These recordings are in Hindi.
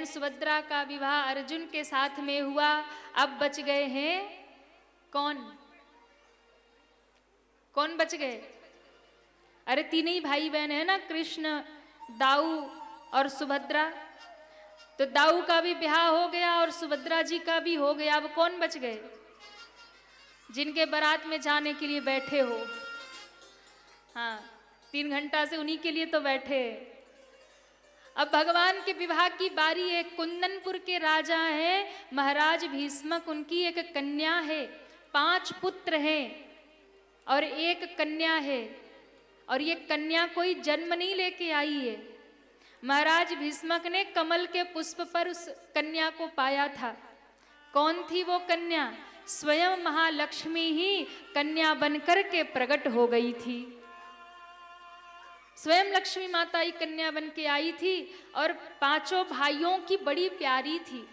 सुभद्रा का विवाह अर्जुन के साथ में हुआ। अब बच गए हैं कौन? कौन बच गए? अरे तीन ही भाई बहन है ना, कृष्ण, दाऊ और सुभद्रा। तो दाऊ का भी ब्याह हो गया और सुभद्रा जी का भी हो गया। अब कौन बच गए? जिनके बारात में जाने के लिए बैठे हो। हाँ, 3 घंटा से उन्हीं के लिए तो बैठे। अब भगवान के विवाह की बारी है। कुंदनपुर के राजा हैं महाराज भीष्मक, उनकी एक कन्या है, 5 पुत्र हैं और एक कन्या है। और ये कन्या कोई जन्म नहीं लेके आई है। महाराज भीष्मक ने कमल के पुष्प पर उस कन्या को पाया था। कौन थी वो कन्या? स्वयं महालक्ष्मी ही कन्या बनकर के प्रकट हो गई थी। स्वयं लक्ष्मी माता ही कन्या बन के आई थी और 5 भाइयों की बड़ी प्यारी थी।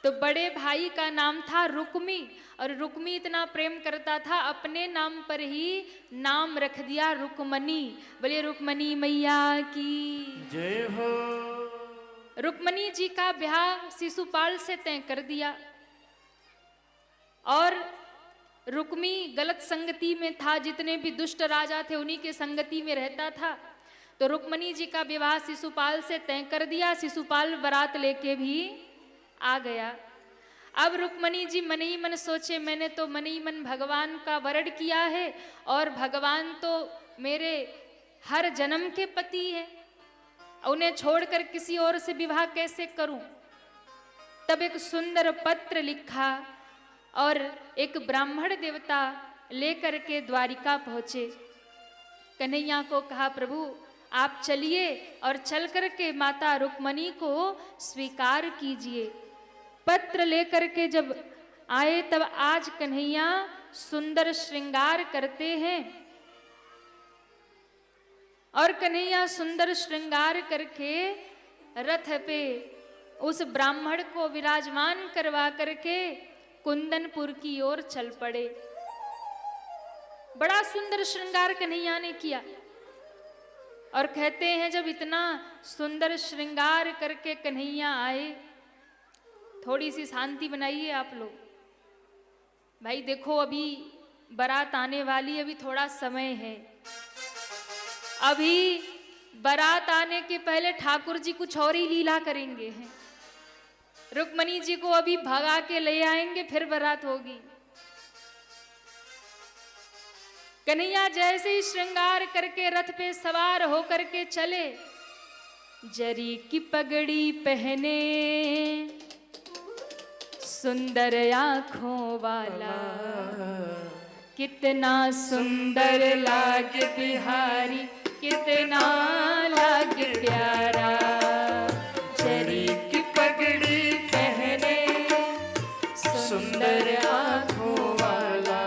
तो बड़े भाई का नाम था रुक्मी, और रुक्मी इतना प्रेम करता था, अपने नाम पर ही नाम रख दिया रुक्मणी। बोले रुक्मणी मैया की जय हो। रुक्मणी जी का ब्याह शिशुपाल से तय कर दिया और रुक्मी गलत संगति में था। जितने भी दुष्ट राजा थे उन्हीं के संगति में रहता था। तो रुक्मणी जी का विवाह शिशुपाल से तय कर दिया। शिशुपाल बारात लेके भी आ गया। अब रुक्मणी जी मन ही मन सोचे, मैंने तो मन ही मन भगवान का वरण किया है और भगवान तो मेरे हर जन्म के पति है, उन्हें छोड़कर किसी और से विवाह कैसे करूं। तब एक सुंदर पत्र लिखा और एक ब्राह्मण देवता लेकर के द्वारिका पहुंचे। कन्हैया को कहा, प्रभु आप चलिए और चल कर के माता रुक्मणी को स्वीकार कीजिए। पत्र लेकर के जब आए तब आज कन्हैया सुंदर श्रृंगार करते हैं और कन्हैया सुंदर श्रृंगार करके रथ पे उस ब्राह्मण को विराजमान करवा करके कुंदनपुर की ओर चल पड़े। बड़ा सुंदर श्रृंगार कन्हैया ने किया और कहते हैं जब इतना सुंदर श्रृंगार करके कन्हैया आए, थोड़ी सी शांति बनाइए आप लोग। भाई देखो अभी बारात आने वाली, अभी थोड़ा समय है। अभी बारात आने के पहले ठाकुर जी कुछ और ही लीला करेंगे हैं। रुक्मणी जी को अभी भगा के ले आएंगे, फिर बारात होगी। कन्हैया जैसे ही श्रृंगार करके रथ पे सवार होकर के चले, जरी की पगड़ी पहने सुंदर आँखों वाला, कितना सुंदर लागे बिहारी, कितना लागे प्यारा। जरी की पगड़ी पहने सुंदर आँखों वाला,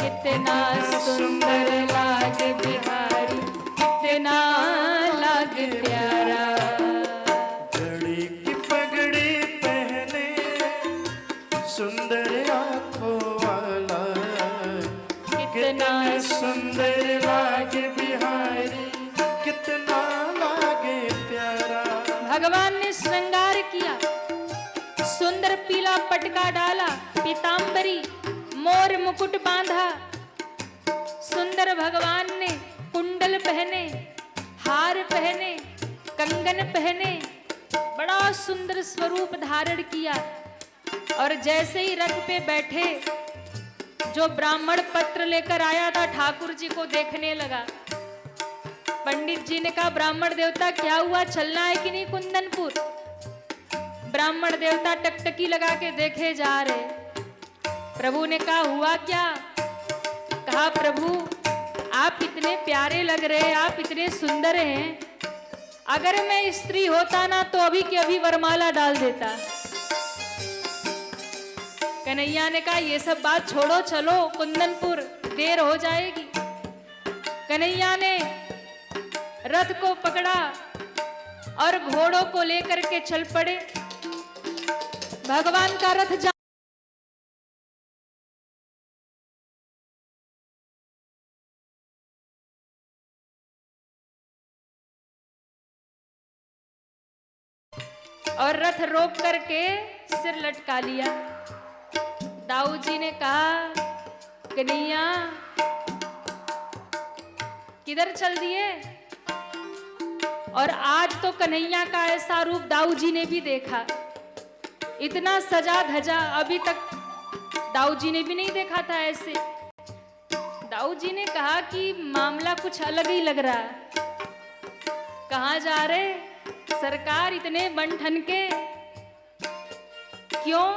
कितना सुंदर लागे बिहारी, कितना लागे प्यारा। जड़ी की पगड़ी पहने सुंदर आँखों वाला, कितना सुंदर लागे बिहारी, कितना लागे प्यारा। भगवान ने श्रृंगार किया, सुंदर पीला पटका डाला, पीतांबरी मोर मुकुट बांधा। सुंदर भगवान ने कुंडल पहने, हार पहने, कंगन पहने, बड़ा सुंदर स्वरूप धारण किया। और जैसे ही रथ पे बैठे, जो ब्राह्मण पत्र लेकर आया था ठाकुर जी को देखने लगा। पंडित जी ने कहा, ब्राह्मण देवता क्या हुआ, चलना है कि नहीं कुंदनपुर? ब्राह्मण देवता टकटकी लगा के देखे जा रहे। प्रभु ने कहा, हुआ क्या? कहा, प्रभु आप इतने प्यारे लग रहे, आप इतने सुंदर हैं, अगर मैं स्त्री होता ना तो अभी के अभी वरमाला डाल देता। कन्हैया ने कहा, ये सब बात छोड़ो, चलो कुंदनपुर, देर हो जाएगी। कन्हैया ने रथ को पकड़ा और घोड़ों को लेकर के चल पड़े। भगवान का रथ और रथ रोक करके सिर लटका लिया। दाऊ जी ने कहा, कन्हैया किधर चल दिए? और आज तो कन्हैया का ऐसा रूप दाऊ जी ने भी देखा, इतना सजा धजा अभी तक दाऊ जी ने भी नहीं देखा था ऐसे। दाऊ जी ने कहा कि मामला कुछ अलग ही लग रहा। कहाँ जा रहे सरकार इतने बन-ठन के? क्यों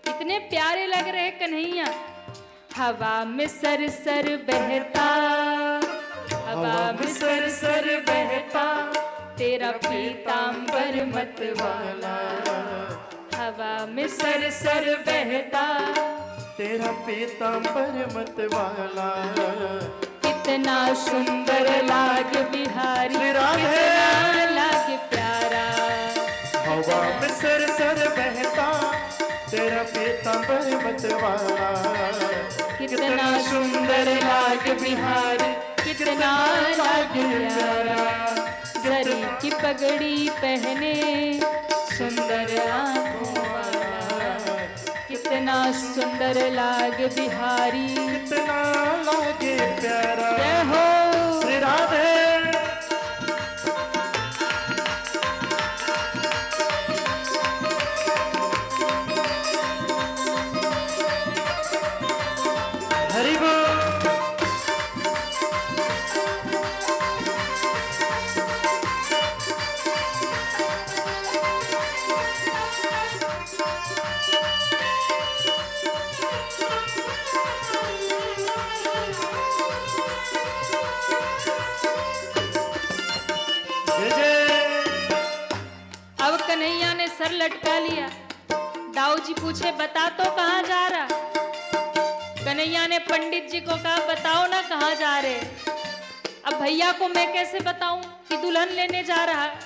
इतने प्यारे लग रहे कन्हैया? हवा में सर बहता, हवा में सर बहता, तेरा पीतांबर मतवाला। हवा में सर बहता, तेरा पीतांबर मतवाला। कितना सुंदर लाग बिहारी, राधे कितना लाग प्यारा। हवा में सर बहता, तेरा पीतांबर मतवाला। कितना सुंदर लाग बिहारी, कितना लाग प्यारा। जरी की पगड़ी पहने सुंदर आंखों वाला। कितना सुंदर लाग बिहारी, कितना लागे प्यारा। जय हो श्री राधे। हरि बोल। अब कन्हैया ने सर लटका लिया। दाऊ जी पूछे, बता तो कहाँ जा रहा? कन्हैया ने पंडित जी को कहा, बताओ ना कहाँ जा रहे? अब भैया को मैं कैसे बताऊं कि दुल्हन लेने जा रहा है,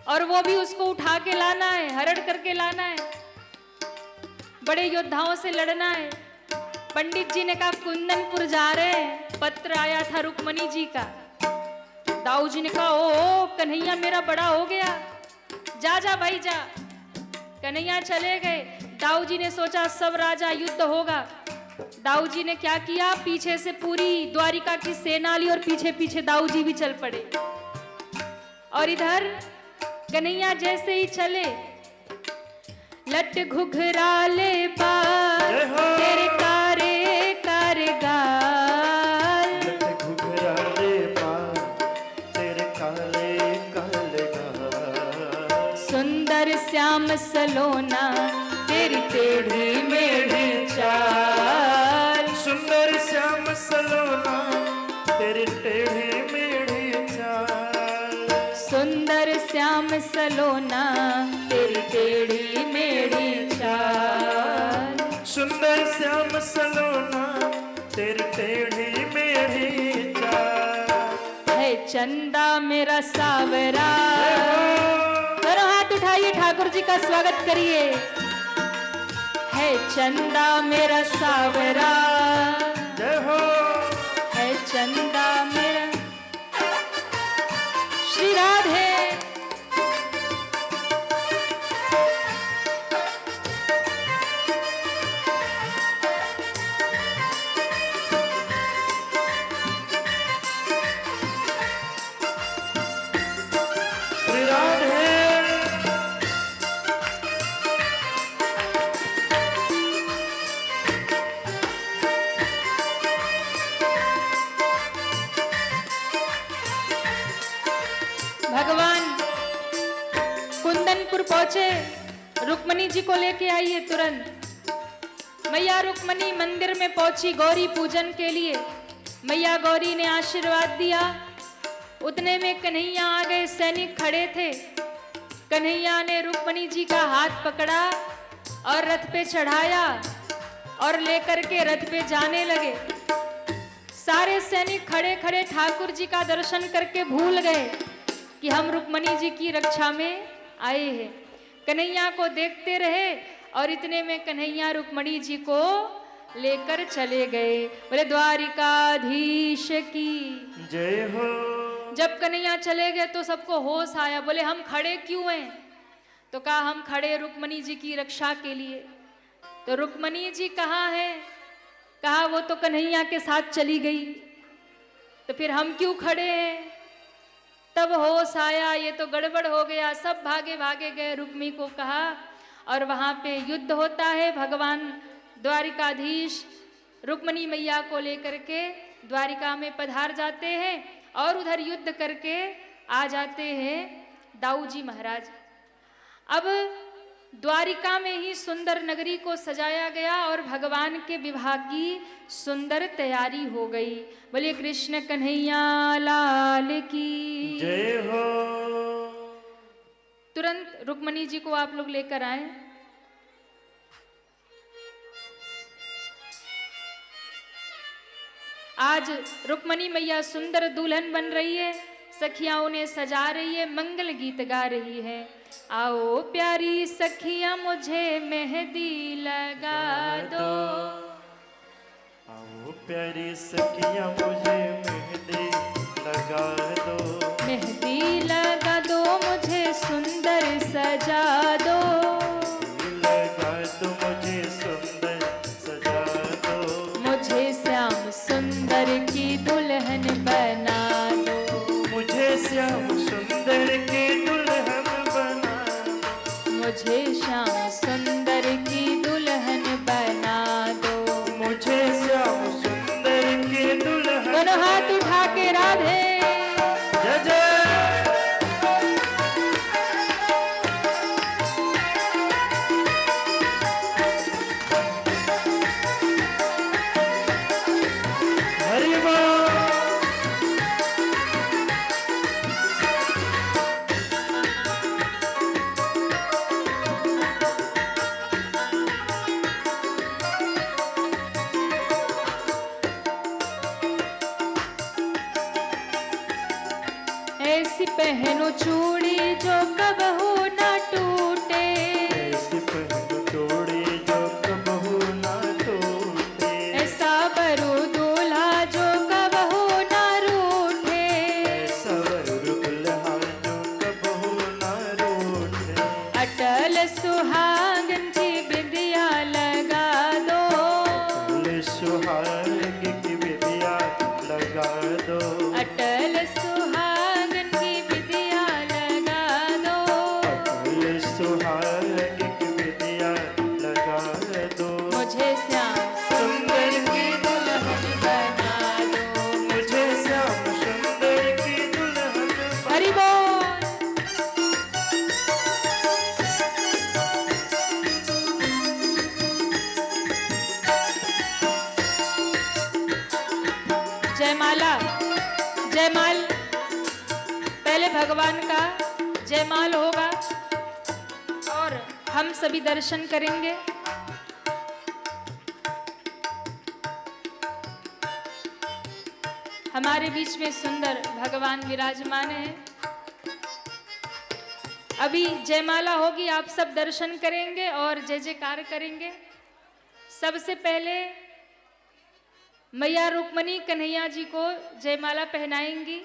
और वो भी उसको उठा के लाना है, हरण करके लाना है, बड़े योद्धाओं से लड़ना है। पंडित जी ने कहा, कुंदनपुर जा रहे हैं, पत्र आया था रुक्मणी जी का। दाऊ जी ने कहा, ओ कन्हैया मेरा बड़ा हो गया, जा जा भाई जा। कन्हैया चले गए। दाऊ जी ने सोचा सब राजा युद्ध होगा। दाऊ जी ने क्या किया, पीछे से पूरी द्वारिका की सेना ली और पीछे पीछे दाऊ जी भी चल पड़े। और इधर कन्हैया जैसे ही चले, लट घुघराले बाल, तेरे कारे कारे गाल। लट घुघराले बाल, तेरे काले काले गाल। सुंदर श्याम सलोना, तेरी टेढ़ी मेढ़ी चाल। सुंदर श्याम सलोना, तेरी टेढ़ी मेढ़ी चाल। सुंदर श्याम सलोना, तेरी टेढ़ी मेढ़ी चाल। सुंदर श्याम सलोना, तेरी टेढ़ी मेढ़ी चाल। है चंदा मेरा सावरा। दोनों हाथ उठाइए, ठाकुर जी का स्वागत करिए। है चंदा मेरा सावरा, जय हो। है चंदा मेरा। श्री राधे। श्री राधे। भगवान कुंदनपुर पहुंचे, रुक्मणी जी को लेके आइए तुरंत। मैया रुक्मणी मंदिर में पहुंची गौरी पूजन के लिए। मैया गौरी ने आशीर्वाद दिया। उतने में कन्हैया आ गए, सैनिक खड़े थे। कन्हैया ने रुक्मणी जी का हाथ पकड़ा और रथ पे चढ़ाया और लेकर के रथ पे जाने लगे। सारे सैनिक खड़े खड़े ठाकुर जी का दर्शन करके भूल गए कि हम रुक्मणी जी की रक्षा में आए हैं। कन्हैया को देखते रहे और इतने में कन्हैया रुक्मणी जी को लेकर चले गए। बोले द्वारिकाधीश की जय हो। जब कन्हैया चले गए तो सबको होश आया, बोले हम खड़े क्यों हैं? तो कहा हम खड़े रुक्मणी जी की रक्षा के लिए। तो रुक्मणी जी कहाँ हैं? कहा वो तो कन्हैया के साथ चली गई, तो फिर हम क्यों खड़े हैं? तब होश आया, ये तो गड़बड़ हो गया। सब भागे भागे गए, रुक्मी को कहा, और वहां पे युद्ध होता है। भगवान द्वारिकाधीश रुक्मणी मैया को लेकर के द्वारिका में पधार जाते हैं और उधर युद्ध करके आ जाते हैं दाऊ जी महाराज। अब द्वारिका में ही सुंदर नगरी को सजाया गया और भगवान के विवाह की सुंदर तैयारी हो गई। बोलिए कृष्ण कन्हैया लाल की जय हो। तुरंत रुक्मणी जी को आप लोग लेकर आए। आज रुक्मणी मैया सुंदर दुल्हन बन रही है, सखियां उन्हें सजा रही है, मंगल गीत गा रही है। आओ प्यारी सखियां मुझे मेहंदी लगा दो, आओ प्यारी सखियां मुझे मेहंदी लगा दो, मेहंदी लगा दो मुझे सुंदर सजा दो, लगा दो मुझे सुंदर सजा दो, मुझे श्याम सुंदर की दुल्हन बना दो, मुझे श्याम सुंदर की दुल्हन बना दो, मुझे श्याम सुंदर की दुल्हन बना दो। मुझे श्याम सुंदर की दुल्हन। दोनों हाथ उठा के राधे जय जय। हरि बोल। ऐसी पहनो चूड़ी जो कबहू न टूटे, ऐसी पहनो चूड़ी जो कबहू ना टूटे, ऐसा बरू दूल्हा जो कबहू न रूठे, ऐसा वरु दुल्हा जो कबहू ना रूठे, अटल सुहागन की विद्या लगा दो, अटल सुहाग की विद्या लगा दो, अटल सुहागन की विद्या लगा दो, अटल सुहाग की विद्या लगा दो, मुझे श्याम सुंदर की दुल्हन बना दो। मुझे श्याम सुंदर की दुल्हन बना। हरि बोल। जयमाला, जयमाल, पहले भगवान का जयमाल होगा और हम सभी दर्शन करेंगे। हमारे बीच में सुंदर भगवान विराजमान है। अभी जयमाला होगी, आप सब दर्शन करेंगे और जय जयकार करेंगे। सबसे पहले मैया रुक्मणी कन्हैया जी को जयमाला पहनाएंगी।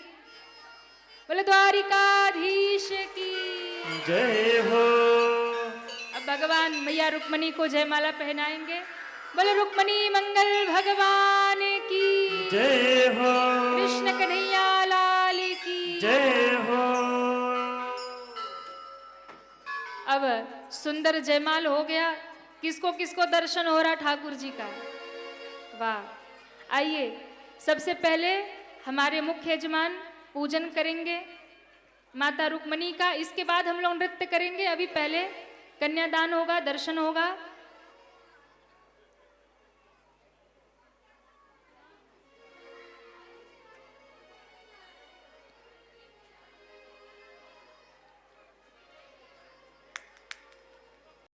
बोले द्वारिकाधीश की जय हो। अब भगवान मैया रुक्मणी को जयमाला पहनाएंगे। बोले रुक्मणी मंगल भगवान की जय हो। कृष्ण कन्हैया लाल की जय हो। अब सुंदर जयमाल हो गया। किसको किसको दर्शन हो रहा ठाकुर जी का? वाह। आइए सबसे पहले हमारे मुख्य यजमान पूजन करेंगे माता रुक्मणी का। इसके बाद हम लोग नृत्य करेंगे। अभी पहले कन्यादान होगा, दर्शन होगा।